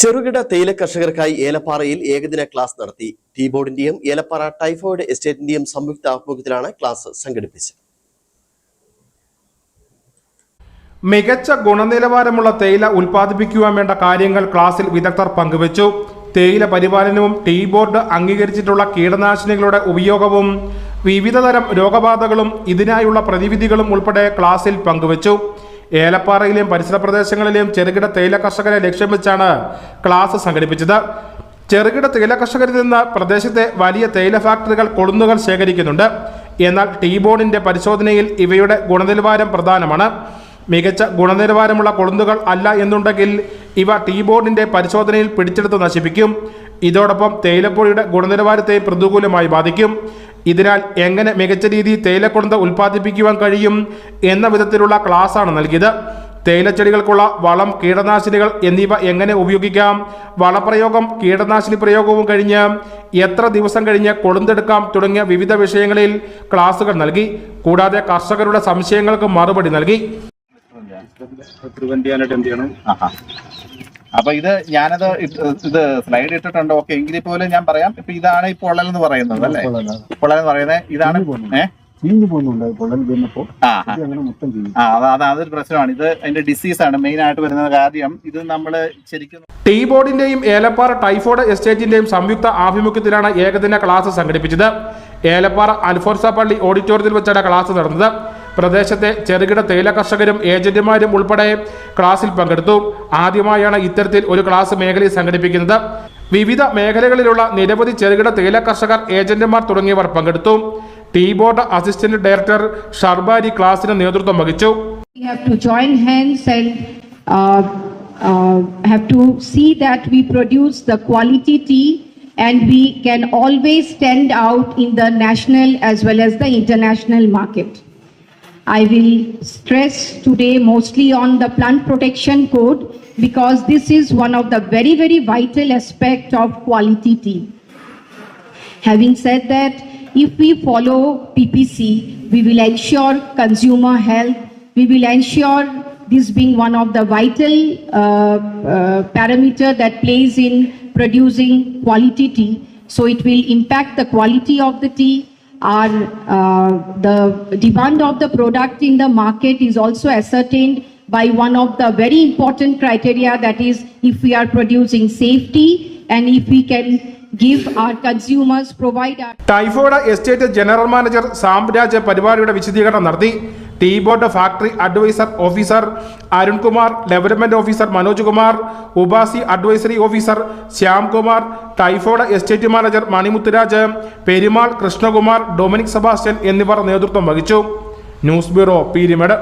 ചെറുകിട തേയില കർഷകർക്കായി ഏലപ്പാറയിൽ ഏകദിന ക്ലാസ് നടത്തി. ടീ ബോർഡിന്റെയും ഏലപ്പാറ ടൈഫോയിഡ് എസ്റ്റേറ്റിന്റെയും സംയുക്ത ആഭിമുഖ്യത്തിലാണ് ക്ലാസ് സംഘടിപ്പിച്ചത്. മികച്ച ഗുണനിലവാരമുള്ള തേയില ഉൽപ്പാദിപ്പിക്കുവാൻ വേണ്ട കാര്യങ്ങൾ ക്ലാസ്സിൽ വിദഗ്ധർ പങ്കുവച്ചു. തേയില പരിപാലനവും ടീ ബോർഡ് അംഗീകരിച്ചിട്ടുള്ള കീടനാശിനികളുടെ ഉപയോഗവും വിവിധതരം രോഗബാധകളും ഇതിനായുള്ള പ്രതിവിധികളും ഉൾപ്പെടെ ക്ലാസ്സിൽ പങ്കുവച്ചു. ഏലപ്പാറയിലെയും പരിസര പ്രദേശങ്ങളിലെയും ചെറുകിട തേയില കർഷകരെ ലക്ഷ്യം വെച്ചാണ് ക്ലാസ് സംഘടിപ്പിച്ചത്. ചെറുകിട തേയില കർഷകരിൽ നിന്ന് പ്രദേശത്തെ വലിയ തേയില ഫാക്ടറികൾ കൊളുന്തുകൾ ശേഖരിക്കുന്നുണ്ട്. എന്നാൽ ടീ ബോർഡിന്റെ പരിശോധനയിൽ ഇവയുടെ ഗുണനിലവാരം പ്രധാനമാണ്. മികച്ച ഗുണനിലവാരമുള്ള കൊളുന്തുകൾ അല്ല എന്നുണ്ടെങ്കിൽ ഇവ ടീ ബോർഡിന്റെ പരിശോധനയിൽ പിടിച്ചെടുത്ത് നശിപ്പിക്കും. ഇതോടൊപ്പം തേയിലപ്പൊടിയുടെ ഗുണനിലവാരത്തെ പ്രതികൂലമായി ബാധിക്കും. ഇതിനാൽ എങ്ങനെ മികച്ച രീതിയിൽ തേയിലക്കൊളുന്ത് ഉൽപ്പാദിപ്പിക്കുവാൻ കഴിയും എന്ന വിധത്തിലുള്ള ക്ലാസ്സാണ് നൽകിയത്. തേയിലച്ചെടികൾക്കുള്ള വളം, കീടനാശിനികൾ എന്നിവ എങ്ങനെ ഉപയോഗിക്കാം, വളപ്രയോഗം, കീടനാശിനി പ്രയോഗവും കഴിഞ്ഞ് എത്ര ദിവസം കഴിഞ്ഞ് കൊളുന്തെടുക്കാം തുടങ്ങിയ വിവിധ വിഷയങ്ങളിൽ ക്ലാസുകൾ നൽകി. കൂടാതെ കർഷകരുടെ സംശയങ്ങൾക്ക് മറുപടി നൽകി. അപ്പൊ ഞാനത് സ്ലൈഡ് ഇട്ടിട്ടുണ്ട്. ഓക്കെ, എങ്കിൽ പോലും ഞാൻ പറയാം. ഇപ്പൊ ഇതാണ് ഈ പൊള്ളലെന്ന് പറയുന്നത് അല്ലേ? പൊള്ളലെന്ന് പറയുന്നത് ഇതാണ്. അതൊരു പ്രശ്നമാണ്. ഇത് അതിന്റെ ഡിസീസാണ് മെയിൻ ആയിട്ട് വരുന്ന കാര്യം. ഇത് നമ്മള് ശരിക്കും ടീ ബോർഡിന്റെയും ഏലപ്പാറ ടൈഫോയിഡ് എസ്റ്റേറ്റിന്റെയും സംയുക്ത ആഭിമുഖ്യത്തിലാണ് ഏകദിന ക്ലാസ് സംഘടിപ്പിച്ചത്. ഏലപ്പാറ അൽഫോർസ പള്ളി ഓഡിറ്റോറിയത്തിൽ വെച്ചാണ് ക്ലാസ് നടന്നത്. പ്രദേശത്തെ ചെറുകിട തേയില കർഷകരും ഏജന്റുമാരും ഉൾപ്പെടെ ക്ലാസ്സിൽ പങ്കെടുത്തു. ആദ്യമായാണ് ഇത്തരത്തിൽ ഒരു ക്ലാസ് മേഖലയിൽ സംഘടിപ്പിക്കുന്നത്. വിവിധ മേഖലകളിലുള്ള നിരവധി ചെറുകിട തേയില കർഷകർ, ഏജന്റുമാർ തുടങ്ങിയവർ പങ്കെടുത്തു. ടീ ബോർഡ് അസിസ്റ്റന്റ് ഡയറക്ടർ ഷർബാരി ക്ലാസിന് നേതൃത്വം വഹിച്ചു. Have to see that we produce the quality tea and we can always stand out in the national as well as the international market. I will stress today mostly on the plant protection code because this is one of the very, very vital aspect of quality tea. Having said that, if we follow PPC, we will ensure consumer health. We will ensure this being one of the vital parameter that plays in producing quality tea. So it will impact the quality of the tea. The demand of the product in the market is also ascertained by one of the very important criteria, that is if we are producing safety and if we can give our consumers provide our... typhoid estate general manager Samraj പരിപാടിയുടെ വിശദീകരണം നടത്തി. Tea board factory adviser officer Arunkumar, development officer Manoj Kumar, UPASI advisory officer Shyamkumar, typhoid estate manager Manimuthuraj, Perumal, Krishnakumar, Dominic Sebastian എന്നിവർ നേതൃത്വം വഹിച്ചു. News bureau, Peermade.